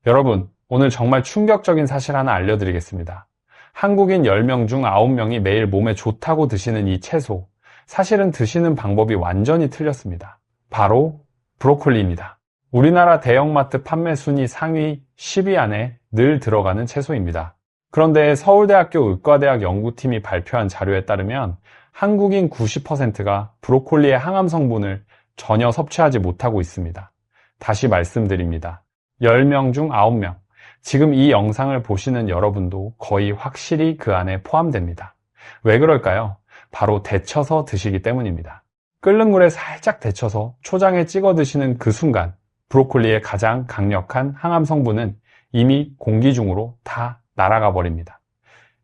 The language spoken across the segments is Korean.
여러분, 오늘 정말 충격적인 사실 하나 알려드리겠습니다. 한국인 10명 중 9명이 매일 몸에 좋다고 드시는 이 채소, 사실은 드시는 방법이 완전히 틀렸습니다. 바로 브로콜리입니다. 우리나라 대형마트 판매 순위 상위 10위 안에 늘 들어가는 채소입니다. 그런데 서울대학교 의과대학 연구팀이 발표한 자료에 따르면 한국인 90%가 브로콜리의 항암 성분을 전혀 섭취하지 못하고 있습니다. 다시 말씀드립니다. 10명 중 9명. 지금 이 영상을 보시는 여러분도 거의 확실히 그 안에 포함됩니다. 왜 그럴까요? 바로 데쳐서 드시기 때문입니다. 끓는 물에 살짝 데쳐서 초장에 찍어 드시는 그 순간 브로콜리의 가장 강력한 항암 성분은 이미 공기 중으로 다 날아가 버립니다.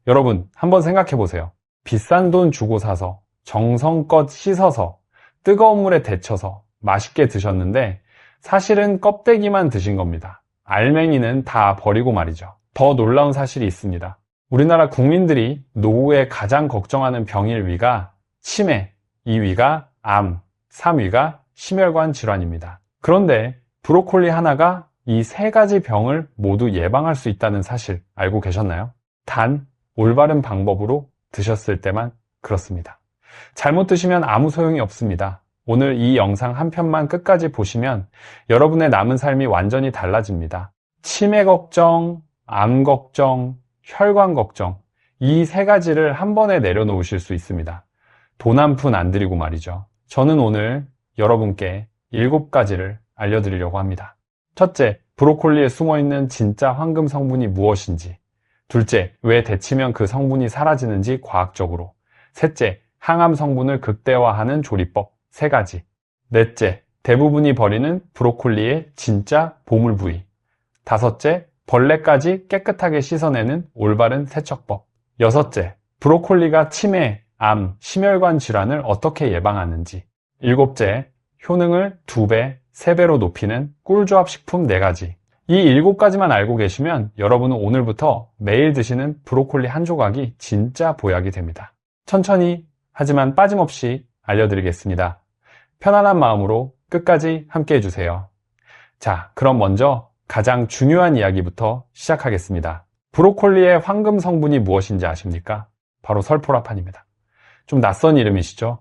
여러분, 한번 생각해 보세요. 비싼 돈 주고 사서 정성껏 씻어서 뜨거운 물에 데쳐서 맛있게 드셨는데 사실은 껍데기만 드신 겁니다. 알맹이는 다 버리고 말이죠. 더 놀라운 사실이 있습니다. 우리나라 국민들이 노후에 가장 걱정하는 병일 위가 치매, 2위가 암, 3위가 심혈관 질환입니다. 그런데 브로콜리 하나가 이 세 가지 병을 모두 예방할 수 있다는 사실 알고 계셨나요? 단 올바른 방법으로 드셨을 때만 그렇습니다. 잘못 드시면 아무 소용이 없습니다. 오늘 이 영상 한 편만 끝까지 보시면 여러분의 남은 삶이 완전히 달라집니다. 치매 걱정, 암 걱정, 혈관 걱정, 이 세 가지를 한 번에 내려놓으실 수 있습니다. 돈 한 푼 안 들이고 말이죠. 저는 오늘 여러분께 7가지를 알려드리려고 합니다. 첫째, 브로콜리에 숨어있는 진짜 황금 성분이 무엇인지. 둘째, 왜 데치면 그 성분이 사라지는지 과학적으로. 셋째, 항암 성분을 극대화하는 조리법 3가지. 넷째, 대부분이 버리는 브로콜리의 진짜 보물 부위. 다섯째, 벌레까지 깨끗하게 씻어내는 올바른 세척법. 여섯째, 브로콜리가 치매, 암, 심혈관 질환을 어떻게 예방하는지. 일곱째, 효능을 2배, 3배로 높이는 꿀조합 식품 4가지. 이 7가지만 알고 계시면 여러분은 오늘부터 매일 드시는 브로콜리 한 조각이 진짜 보약이 됩니다. 천천히 하지만 빠짐없이 알려드리겠습니다. 편안한 마음으로 끝까지 함께 해주세요. 자, 그럼 먼저 가장 중요한 이야기부터 시작하겠습니다. 브로콜리의 황금 성분이 무엇인지 아십니까? 바로 설포라판입니다. 좀 낯선 이름이시죠?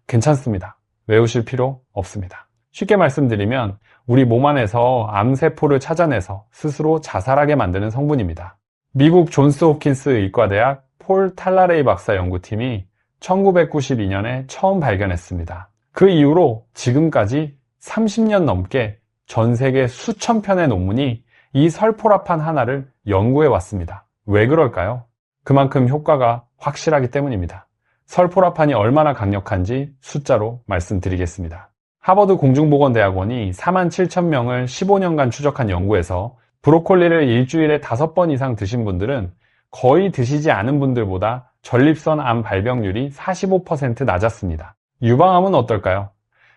괜찮습니다. 외우실 필요 없습니다. 쉽게 말씀드리면 우리 몸 안에서 암세포를 찾아내서 스스로 자살하게 만드는 성분입니다. 미국 존스 홉킨스 의과대학 폴 탈라레이 박사 연구팀이 1992년에 처음 발견했습니다. 그 이후로 지금까지 30년 넘게 전 세계 수천 편의 논문이 이 설포라판 하나를 연구해 왔습니다. 왜 그럴까요? 그만큼 효과가 확실하기 때문입니다. 설포라판이 얼마나 강력한지 숫자로 말씀드리겠습니다. 하버드 공중보건대학원이 47,000명을 15년간 추적한 연구에서 브로콜리를 일주일에 5번 이상 드신 분들은 거의 드시지 않은 분들보다 전립선 암 발병률이 45% 낮았습니다. 유방암은 어떨까요?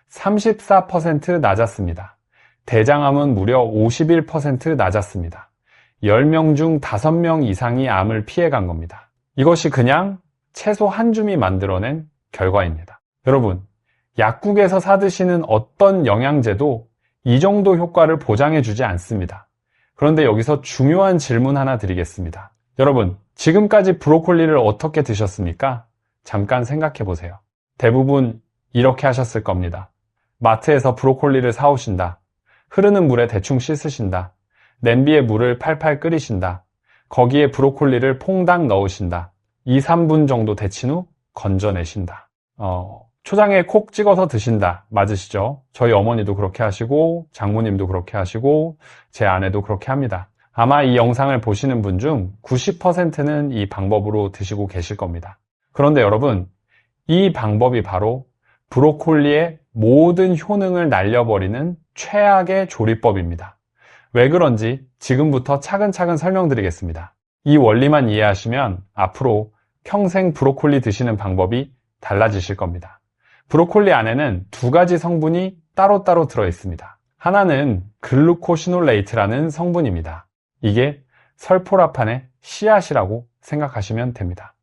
34% 낮았습니다. 대장암은 무려 51% 낮았습니다. 10명 중 5명 이상이 암을 피해간 겁니다. 이것이 그냥 채소 한 줌이 만들어낸 결과입니다. 여러분, 약국에서 사드시는 어떤 영양제도 이 정도 효과를 보장해주지 않습니다. 그런데 여기서 중요한 질문 하나 드리겠습니다. 여러분, 지금까지 브로콜리를 어떻게 드셨습니까? 잠깐 생각해 보세요. 대부분 이렇게 하셨을 겁니다. 마트에서 브로콜리를 사오신다. 흐르는 물에 대충 씻으신다. 냄비에 물을 팔팔 끓이신다. 거기에 브로콜리를 퐁당 넣으신다. 2, 3분 정도 데친 후 건져내신다. 초장에 콕 찍어서 드신다. 맞으시죠? 저희 어머니도 그렇게 하시고 장모님도 그렇게 하시고 제 아내도 그렇게 합니다. 아마 이 영상을 보시는 분 중 90%는 이 방법으로 드시고 계실 겁니다. 그런데 여러분, 이 방법이 바로 브로콜리의 모든 효능을 날려버리는 최악의 조리법입니다. 왜 그런지 지금부터 차근차근 설명드리겠습니다. 이 원리만 이해하시면 앞으로 평생 브로콜리 드시는 방법이 달라지실 겁니다. 브로콜리 안에는 2가지 성분이 따로따로 들어있습니다. 하나는 글루코시놀레이트라는 성분입니다. 이게 설포라판의 씨앗이라고 생각하시면 됩니다.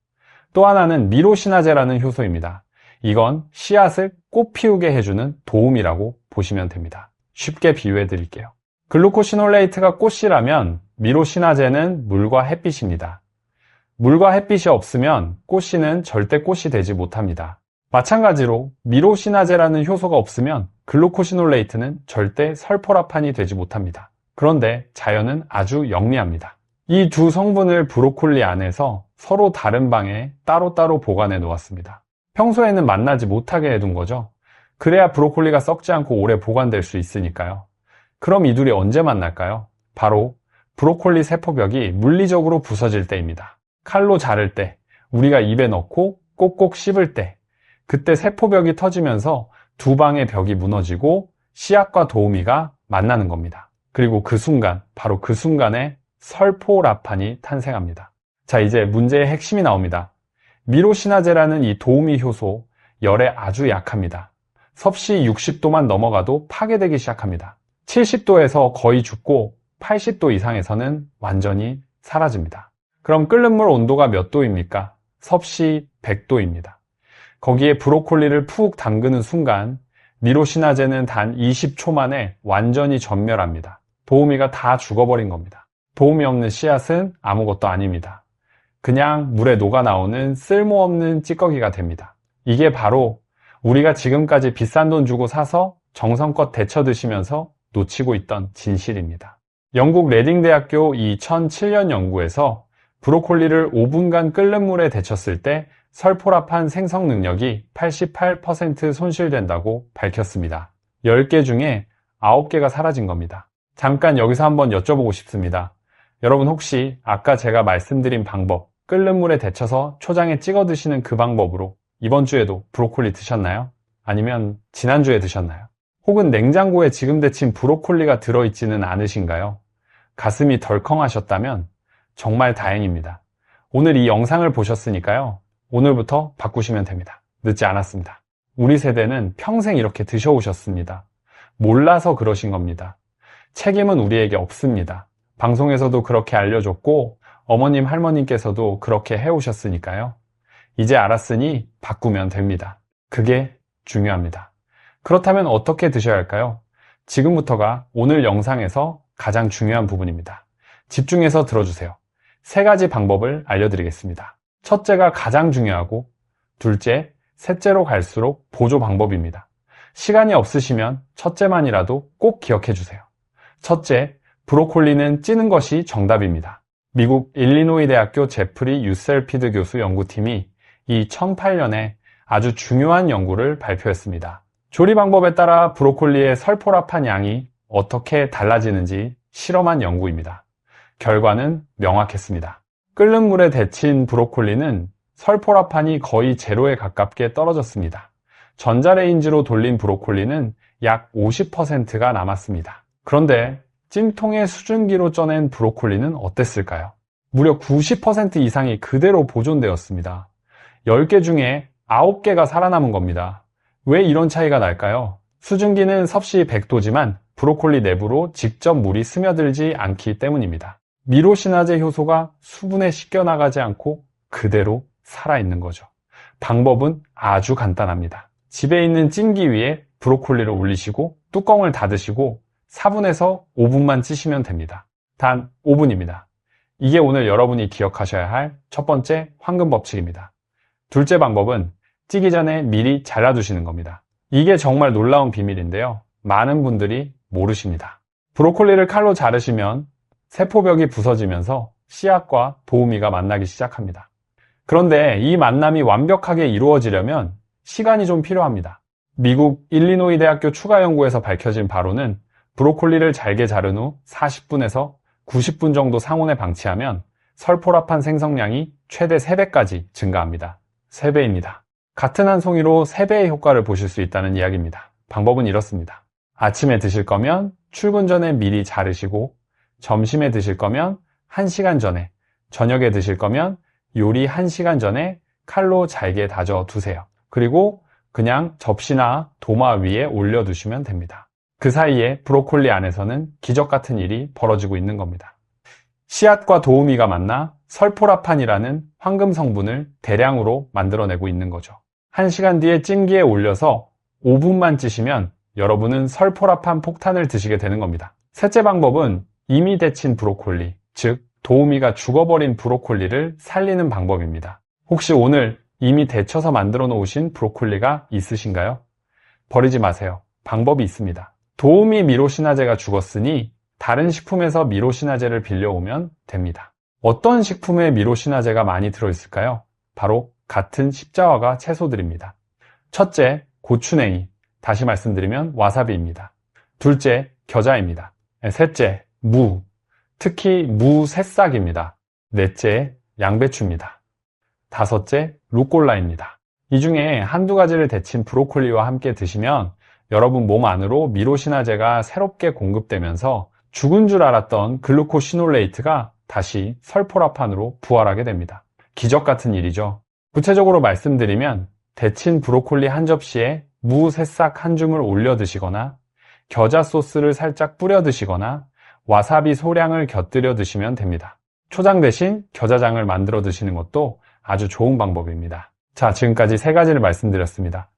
또 하나는 미로시나제라는 효소입니다. 이건 씨앗을 꽃 피우게 해주는 도움이라고 보시면 됩니다. 쉽게 비유해 드릴게요. 글루코시놀레이트가 꽃씨라면 미로시나제는 물과 햇빛입니다. 물과 햇빛이 없으면 꽃씨는 절대 꽃이 되지 못합니다. 마찬가지로 미로시나제라는 효소가 없으면 글루코시놀레이트는 절대 설포라판이 되지 못합니다. 그런데 자연은 아주 영리합니다. 이 두 성분을 브로콜리 안에서 서로 다른 방에 따로따로 보관해 놓았습니다. 평소에는 만나지 못하게 해둔 거죠. 그래야 브로콜리가 썩지 않고 오래 보관될 수 있으니까요. 그럼 이 둘이 언제 만날까요? 바로 브로콜리 세포벽이 물리적으로 부서질 때입니다. 칼로 자를 때, 우리가 입에 넣고 꼭꼭 씹을 때, 그때 세포벽이 터지면서 두 방의 벽이 무너지고 씨앗과 도우미가 만나는 겁니다. 그리고 그 순간, 바로 그 순간에 설포라판이 탄생합니다. 자, 이제 문제의 핵심이 나옵니다. 미로시나제라는 이 도우미 효소, 열에 아주 약합니다. 섭씨 60도만 넘어가도 파괴되기 시작합니다. 70도에서 거의 죽고 80도 이상에서는 완전히 사라집니다. 그럼 끓는 물 온도가 몇 도입니까? 섭씨 100도입니다. 거기에 브로콜리를 푹 담그는 순간 미로시나제는 단 20초 만에 완전히 전멸합니다. 도우미가 다 죽어버린 겁니다. 도우미 없는 씨앗은 아무것도 아닙니다. 그냥 물에 녹아 나오는 쓸모없는 찌꺼기가 됩니다. 이게 바로 우리가 지금까지 비싼 돈 주고 사서 정성껏 데쳐 드시면서 놓치고 있던 진실입니다. 영국 레딩대학교 2007년 연구에서 브로콜리를 5분간 끓는 물에 데쳤을 때 설포라판 생성 능력이 88% 손실된다고 밝혔습니다. 10개 중에 9개가 사라진 겁니다. 잠깐 여기서 한번 여쭤보고 싶습니다. 여러분 혹시 아까 제가 말씀드린 방법, 끓는 물에 데쳐서 초장에 찍어 드시는 그 방법으로 이번 주에도 브로콜리 드셨나요? 아니면 지난주에 드셨나요? 혹은 냉장고에 지금 데친 브로콜리가 들어있지는 않으신가요? 가슴이 덜컹하셨다면 정말 다행입니다. 오늘 이 영상을 보셨으니까요. 오늘부터 바꾸시면 됩니다. 늦지 않았습니다. 우리 세대는 평생 이렇게 드셔오셨습니다. 몰라서 그러신 겁니다. 책임은 우리에게 없습니다. 방송에서도 그렇게 알려줬고 어머님, 할머님께서도 그렇게 해오셨으니까요. 이제 알았으니 바꾸면 됩니다. 그게 중요합니다. 그렇다면 어떻게 드셔야 할까요? 지금부터가 오늘 영상에서 가장 중요한 부분입니다. 집중해서 들어주세요. 3가지 방법을 알려드리겠습니다. 첫째가 가장 중요하고 둘째, 셋째로 갈수록 보조 방법입니다. 시간이 없으시면 첫째만이라도 꼭 기억해 주세요. 첫째, 브로콜리는 찌는 것이 정답입니다. 미국 일리노이 대학교 제프리 유셀피드 교수 연구팀이 이 2008년에 아주 중요한 연구를 발표했습니다. 조리 방법에 따라 브로콜리의 설포라판 양이 어떻게 달라지는지 실험한 연구입니다. 결과는 명확했습니다. 끓는 물에 데친 브로콜리는 설포라판이 거의 제로에 가깝게 떨어졌습니다. 전자레인지로 돌린 브로콜리는 약 50%가 남았습니다. 그런데 찜통에 수증기로 쪄낸 브로콜리는 어땠을까요? 무려 90% 이상이 그대로 보존되었습니다. 10개 중에 9개가 살아남은 겁니다. 왜 이런 차이가 날까요? 수증기는 섭씨 100도지만 브로콜리 내부로 직접 물이 스며들지 않기 때문입니다. 미로시나제 효소가 수분에 씻겨나가지 않고 그대로 살아있는 거죠. 방법은 아주 간단합니다. 집에 있는 찜기 위에 브로콜리를 올리시고 뚜껑을 닫으시고 4분에서 5분만 찌시면 됩니다. 단 5분입니다. 이게 오늘 여러분이 기억하셔야 할 첫 번째 황금 법칙입니다. 둘째 방법은 찌기 전에 미리 잘라두시는 겁니다. 이게 정말 놀라운 비밀인데요. 많은 분들이 모르십니다. 브로콜리를 칼로 자르시면 세포벽이 부서지면서 씨앗과 도우미가 만나기 시작합니다. 그런데 이 만남이 완벽하게 이루어지려면 시간이 좀 필요합니다. 미국 일리노이 대학교 추가 연구에서 밝혀진 바로는 브로콜리를 잘게 자른 후 40분에서 90분 정도 상온에 방치하면 설포라판 생성량이 최대 3배까지 증가합니다. 3배입니다. 같은 한 송이로 3배의 효과를 보실 수 있다는 이야기입니다. 방법은 이렇습니다. 아침에 드실 거면 출근 전에 미리 자르시고 점심에 드실 거면 1시간 전에, 저녁에 드실 거면 요리 1시간 전에 칼로 잘게 다져 두세요. 그리고 그냥 접시나 도마 위에 올려두시면 됩니다. 그 사이에 브로콜리 안에서는 기적 같은 일이 벌어지고 있는 겁니다. 씨앗과 도우미가 만나 설포라판이라는 황금 성분을 대량으로 만들어내고 있는 거죠. 1시간 뒤에 찜기에 올려서 5분만 찌시면 여러분은 설포라판 폭탄을 드시게 되는 겁니다. 셋째 방법은 이미 데친 브로콜리, 즉 도우미가 죽어버린 브로콜리를 살리는 방법입니다. 혹시 오늘 이미 데쳐서 만들어 놓으신 브로콜리가 있으신가요? 버리지 마세요. 방법이 있습니다. 도우미 미로시나제가 죽었으니 다른 식품에서 미로시나제를 빌려오면 됩니다. 어떤 식품에 미로시나제가 많이 들어있을까요? 바로 같은 십자화가 채소들입니다. 첫째, 고추냉이, 다시 말씀드리면 와사비입니다. 둘째, 겨자입니다. 셋째, 무, 특히 무 새싹입니다. 넷째, 양배추입니다. 다섯째, 루꼴라입니다. 이 중에 한두 가지를 데친 브로콜리와 함께 드시면 여러분 몸 안으로 미로시나제가 새롭게 공급되면서 죽은 줄 알았던 글루코시놀레이트가 다시 설포라판으로 부활하게 됩니다. 기적 같은 일이죠. 구체적으로 말씀드리면 데친 브로콜리 한 접시에 무 새싹 한 줌을 올려 드시거나 겨자 소스를 살짝 뿌려 드시거나 와사비 소량을 곁들여 드시면 됩니다. 초장 대신 겨자장을 만들어 드시는 것도 아주 좋은 방법입니다. 자, 지금까지 세 가지를 말씀드렸습니다.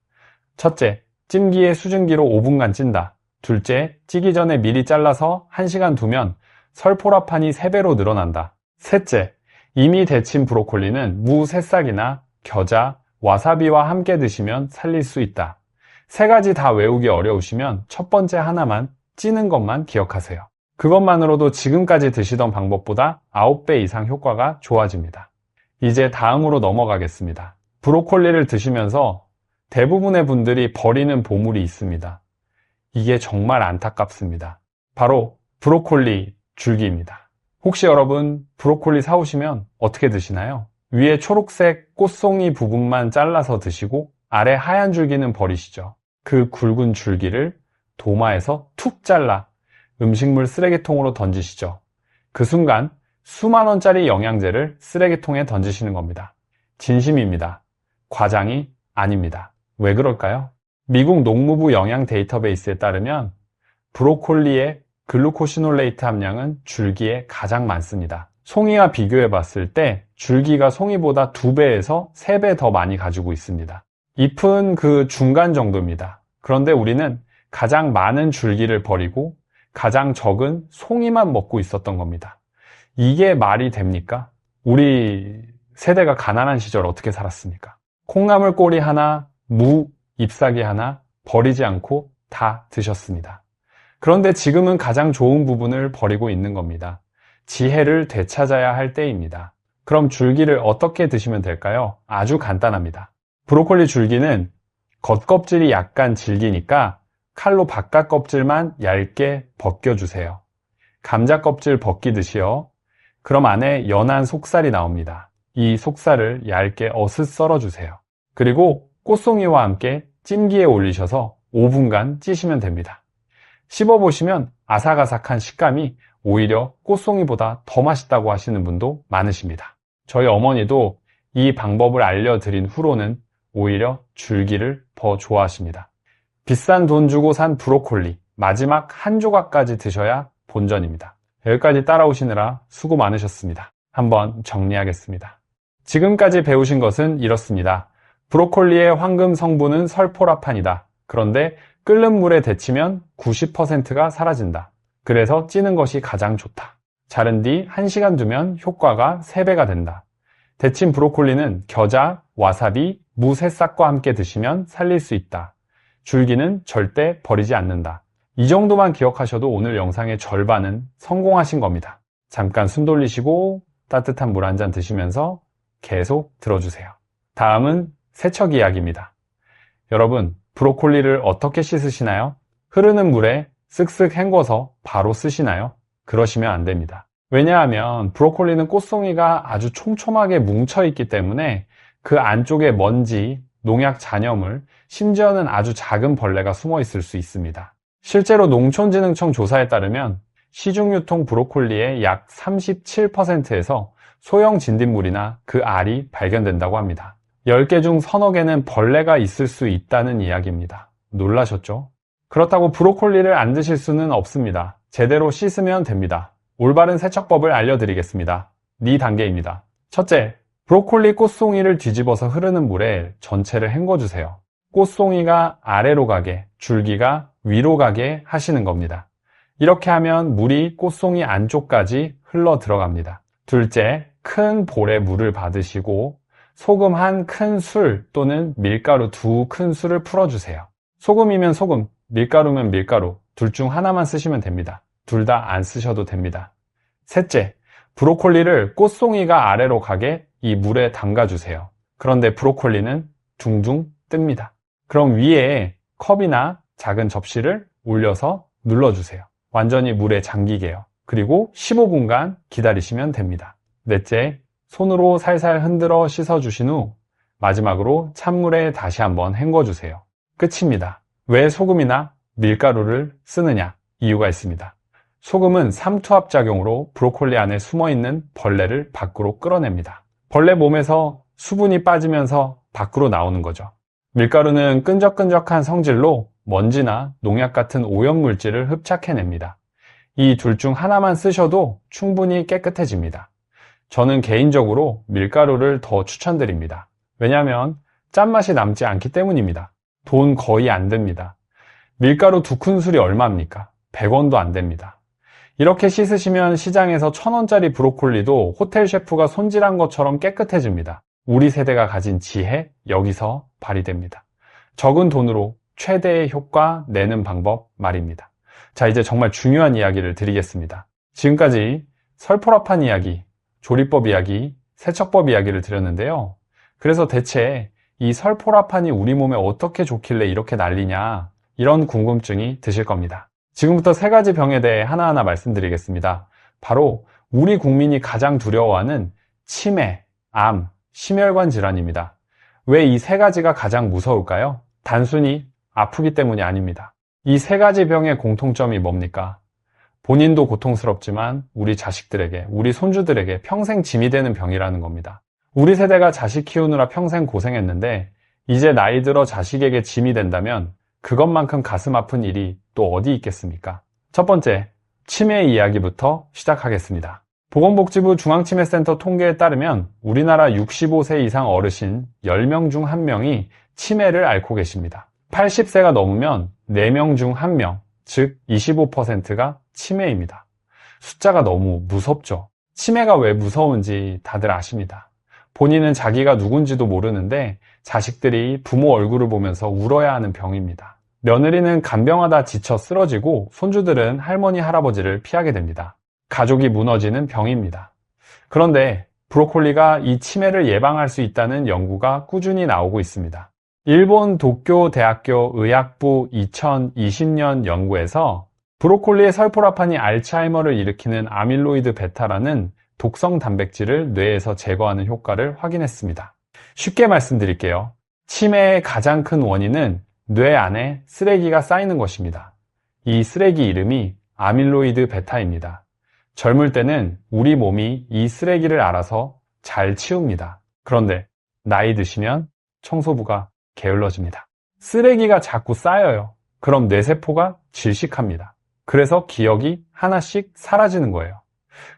첫째, 찜기에 수증기로 5분간 찐다. 둘째, 찌기 전에 미리 잘라서 1시간 두면 설포라판이 3배로 늘어난다. 셋째, 이미 데친 브로콜리는 무 새싹이나 겨자, 와사비와 함께 드시면 살릴 수 있다. 세 가지 다 외우기 어려우시면 첫 번째 하나만 찌는 것만 기억하세요. 그것만으로도 지금까지 드시던 방법보다 9배 이상 효과가 좋아집니다. 이제 다음으로 넘어가겠습니다. 브로콜리를 드시면서 대부분의 분들이 버리는 보물이 있습니다. 이게 정말 안타깝습니다. 바로 브로콜리 줄기입니다. 혹시 여러분 브로콜리 사오시면 어떻게 드시나요? 위에 초록색 꽃송이 부분만 잘라서 드시고 아래 하얀 줄기는 버리시죠. 그 굵은 줄기를 도마에서 툭 잘라 음식물 쓰레기통으로 던지시죠. 그 순간 수만 원짜리 영양제를 쓰레기통에 던지시는 겁니다. 진심입니다. 과장이 아닙니다. 왜 그럴까요? 미국 농무부 영양 데이터베이스에 따르면 브로콜리의 글루코시놀레이트 함량은 줄기에 가장 많습니다. 송이와 비교해 봤을 때 줄기가 송이보다 2배에서 3배 더 많이 가지고 있습니다. 잎은 그 중간 정도입니다. 그런데 우리는 가장 많은 줄기를 버리고 가장 적은 송이만 먹고 있었던 겁니다. 이게 말이 됩니까? 우리 세대가 가난한 시절 어떻게 살았습니까? 콩나물 꼬리 하나, 무 잎사귀 하나 버리지 않고 다 드셨습니다. 그런데 지금은 가장 좋은 부분을 버리고 있는 겁니다. 지혜를 되찾아야 할 때입니다. 그럼 줄기를 어떻게 드시면 될까요? 아주 간단합니다. 브로콜리 줄기는 겉껍질이 약간 질기니까 칼로 바깥 껍질만 얇게 벗겨주세요. 감자 껍질 벗기듯이요. 그럼 안에 연한 속살이 나옵니다. 이 속살을 얇게 어슷 썰어주세요. 그리고 꽃송이와 함께 찜기에 올리셔서 5분간 찌시면 됩니다. 씹어보시면 아삭아삭한 식감이 오히려 꽃송이보다 더 맛있다고 하시는 분도 많으십니다. 저희 어머니도 이 방법을 알려드린 후로는 오히려 줄기를 더 좋아하십니다. 비싼 돈 주고 산 브로콜리 마지막 한 조각까지 드셔야 본전입니다. 여기까지 따라오시느라 수고 많으셨습니다. 한번 정리하겠습니다. 지금까지 배우신 것은 이렇습니다. 브로콜리의 황금 성분은 설포라판이다. 그런데 끓는 물에 데치면 90%가 사라진다. 그래서 찌는 것이 가장 좋다. 자른 뒤 1시간 두면 효과가 3배가 된다. 데친 브로콜리는 겨자, 와사비, 무 새싹과 함께 드시면 살릴 수 있다. 줄기는 절대 버리지 않는다. 이 정도만 기억하셔도 오늘 영상의 절반은 성공하신 겁니다. 잠깐 숨 돌리시고 따뜻한 물 한 잔 드시면서 계속 들어주세요. 다음은 세척 이야기입니다. 여러분, 브로콜리를 어떻게 씻으시나요? 흐르는 물에 쓱쓱 헹궈서 바로 쓰시나요? 그러시면 안 됩니다. 왜냐하면 브로콜리는 꽃송이가 아주 촘촘하게 뭉쳐있기 때문에 그 안쪽에 먼지, 농약 잔여물, 심지어는 아주 작은 벌레가 숨어 있을 수 있습니다. 실제로 농촌진흥청 조사에 따르면 시중유통 브로콜리의 약 37%에서 소형 진딧물이나 그 알이 발견된다고 합니다. 10개 중 서너 개는 벌레가 있을 수 있다는 이야기입니다. 놀라셨죠? 그렇다고 브로콜리를 안 드실 수는 없습니다. 제대로 씻으면 됩니다. 올바른 세척법을 알려드리겠습니다. 4단계입니다. 첫째, 브로콜리 꽃송이를 뒤집어서 흐르는 물에 전체를 헹궈주세요. 꽃송이가 아래로 가게, 줄기가 위로 가게 하시는 겁니다. 이렇게 하면 물이 꽃송이 안쪽까지 흘러 들어갑니다. 둘째, 큰 볼에 물을 받으시고 소금 한 큰술 또는 밀가루 2큰술을 풀어주세요. 소금이면 소금, 밀가루면 밀가루, 둘 중 하나만 쓰시면 됩니다. 둘 다 안 쓰셔도 됩니다. 셋째, 브로콜리를 꽃송이가 아래로 가게 이 물에 담가주세요. 그런데 브로콜리는 둥둥 뜹니다. 그럼 위에 컵이나 작은 접시를 올려서 눌러주세요. 완전히 물에 잠기게요. 그리고 15분간 기다리시면 됩니다. 넷째, 손으로 살살 흔들어 씻어주신 후 마지막으로 찬물에 다시 한번 헹궈주세요. 끝입니다. 왜 소금이나 밀가루를 쓰느냐? 이유가 있습니다. 소금은 삼투압작용으로 브로콜리 안에 숨어있는 벌레를 밖으로 끌어냅니다. 벌레 몸에서 수분이 빠지면서 밖으로 나오는 거죠. 밀가루는 끈적끈적한 성질로 먼지나 농약 같은 오염물질을 흡착해냅니다. 이 둘 중 하나만 쓰셔도 충분히 깨끗해집니다. 저는 개인적으로 밀가루를 더 추천드립니다. 왜냐하면 짠맛이 남지 않기 때문입니다. 돈 거의 안 듭니다. 밀가루 2큰술이 얼마입니까? 100원도 안 됩니다. 이렇게 씻으시면 시장에서 1000원짜리 브로콜리도 호텔 셰프가 손질한 것처럼 깨끗해집니다. 우리 세대가 가진 지혜, 여기서 발휘됩니다. 적은 돈으로 최대의 효과 내는 방법 말입니다. 자, 이제 정말 중요한 이야기를 드리겠습니다. 지금까지 설포랍한 이야기, 조리법 이야기, 세척법 이야기를 드렸는데요. 그래서 대체 이 설포라판이 우리 몸에 어떻게 좋길래 이렇게 난리냐, 이런 궁금증이 드실 겁니다. 지금부터 3가지 병에 대해 하나하나 말씀드리겠습니다. 바로 우리 국민이 가장 두려워하는 치매, 암, 심혈관 질환입니다. 왜 이 3가지가 가장 무서울까요? 단순히 아프기 때문이 아닙니다. 이 3가지 병의 공통점이 뭡니까? 본인도 고통스럽지만 우리 자식들에게, 우리 손주들에게 평생 짐이 되는 병이라는 겁니다. 우리 세대가 자식 키우느라 평생 고생했는데 이제 나이 들어 자식에게 짐이 된다면 그것만큼 가슴 아픈 일이 또 어디 있겠습니까? 첫 번째, 치매 이야기부터 시작하겠습니다. 보건복지부 중앙치매센터 통계에 따르면 우리나라 65세 이상 어르신 10명 중 1명이 치매를 앓고 계십니다. 80세가 넘으면 4명 중 1명, 즉 25%가 치매입니다. 숫자가 너무 무섭죠. 치매가 왜 무서운지 다들 아십니다. 본인은 자기가 누군지도 모르는데 자식들이 부모 얼굴을 보면서 울어야 하는 병입니다. 며느리는 간병하다 지쳐 쓰러지고 손주들은 할머니, 할아버지를 피하게 됩니다. 가족이 무너지는 병입니다. 그런데 브로콜리가 이 치매를 예방할 수 있다는 연구가 꾸준히 나오고 있습니다. 일본 도쿄 대학교 의학부 2020년 연구에서 브로콜리의 설포라판이 알츠하이머를 일으키는 아밀로이드 베타라는 독성 단백질을 뇌에서 제거하는 효과를 확인했습니다. 쉽게 말씀드릴게요. 치매의 가장 큰 원인은 뇌 안에 쓰레기가 쌓이는 것입니다. 이 쓰레기 이름이 아밀로이드 베타입니다. 젊을 때는 우리 몸이 이 쓰레기를 알아서 잘 치웁니다. 그런데 나이 드시면 청소부가 게을러집니다. 쓰레기가 자꾸 쌓여요. 그럼 뇌세포가 질식합니다. 그래서 기억이 하나씩 사라지는 거예요.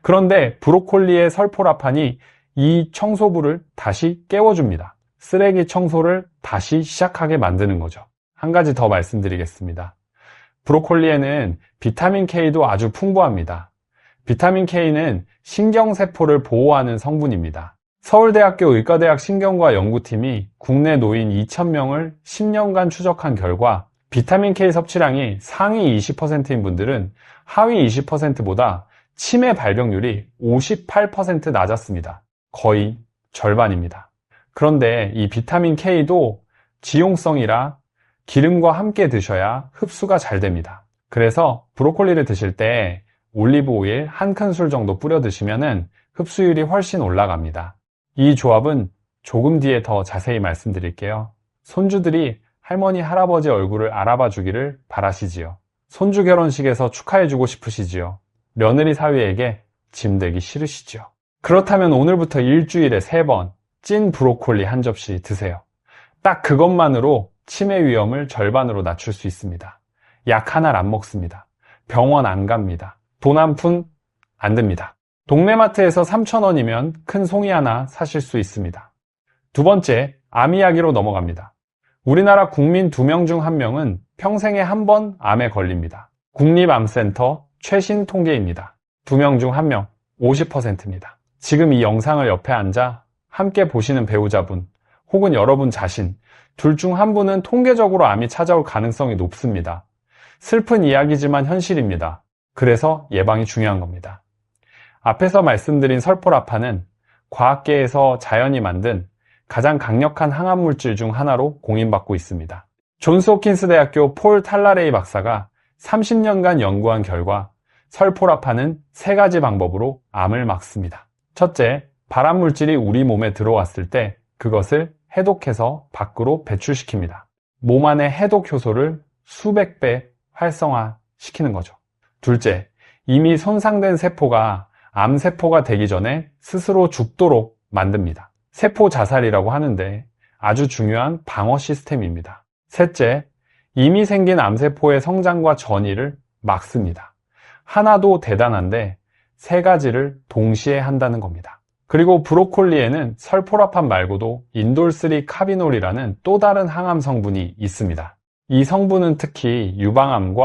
그런데 브로콜리의 설포라판이 이 청소부를 다시 깨워줍니다. 쓰레기 청소를 다시 시작하게 만드는 거죠. 한 가지 더 말씀드리겠습니다. 브로콜리에는 비타민 K도 아주 풍부합니다. 비타민 K는 신경세포를 보호하는 성분입니다. 서울대학교 의과대학 신경과 연구팀이 국내 노인 2,000명을 10년간 추적한 결과 비타민 K 섭취량이 상위 20%인 분들은 하위 20%보다 치매 발병률이 58% 낮았습니다. 거의 절반입니다. 그런데 이 비타민 K도 지용성이라 기름과 함께 드셔야 흡수가 잘 됩니다. 그래서 브로콜리를 드실 때 올리브 오일 1큰술 정도 뿌려 드시면 흡수율이 훨씬 올라갑니다. 이 조합은 조금 뒤에 더 자세히 말씀드릴게요. 손주들이 할머니, 할아버지 얼굴을 알아봐 주기를 바라시지요. 손주 결혼식에서 축하해주고 싶으시지요. 며느리 사위에게 짐되기 싫으시죠. 그렇다면 오늘부터 일주일에 3번 찐 브로콜리 한 접시 드세요. 딱 그것만으로 치매 위험을 절반으로 낮출 수 있습니다. 약 하나를 안 먹습니다. 병원 안 갑니다. 돈 한 푼 안 듭니다. 동네 마트에서 3,000원이면 큰 송이 하나 사실 수 있습니다. 두 번째, 암 이야기로 넘어갑니다. 우리나라 국민 2명 중 1명은 평생에 한 번 암에 걸립니다. 국립암센터 최신 통계입니다. 2명 중 1명, 50%입니다. 지금 이 영상을 옆에 앉아 함께 보시는 배우자분 혹은 여러분 자신 둘 중 한 분은 통계적으로 암이 찾아올 가능성이 높습니다. 슬픈 이야기지만 현실입니다. 그래서 예방이 중요한 겁니다. 앞에서 말씀드린 설포라판은 과학계에서 자연이 만든 가장 강력한 항암물질 중 하나로 공인받고 있습니다. 존스홉킨스 대학교 폴 탈라레이 박사가 30년간 연구한 결과 설포라판은 3가지 방법으로 암을 막습니다. 첫째, 발암물질이 우리 몸에 들어왔을 때 그것을 해독해서 밖으로 배출시킵니다. 몸 안의 해독 효소를 수백 배 활성화시키는 거죠. 둘째, 이미 손상된 세포가 암세포가 되기 전에 스스로 죽도록 만듭니다. 세포 자살이라고 하는데 아주 중요한 방어 시스템입니다. 셋째, 이미 생긴 암세포의 성장과 전이를 막습니다. 하나도 대단한데 3가지를 동시에 한다는 겁니다. 그리고 브로콜리에는 설포라판 말고도 인돌3 카비놀이라는 또 다른 항암 성분이 있습니다. 이 성분은 특히 유방암과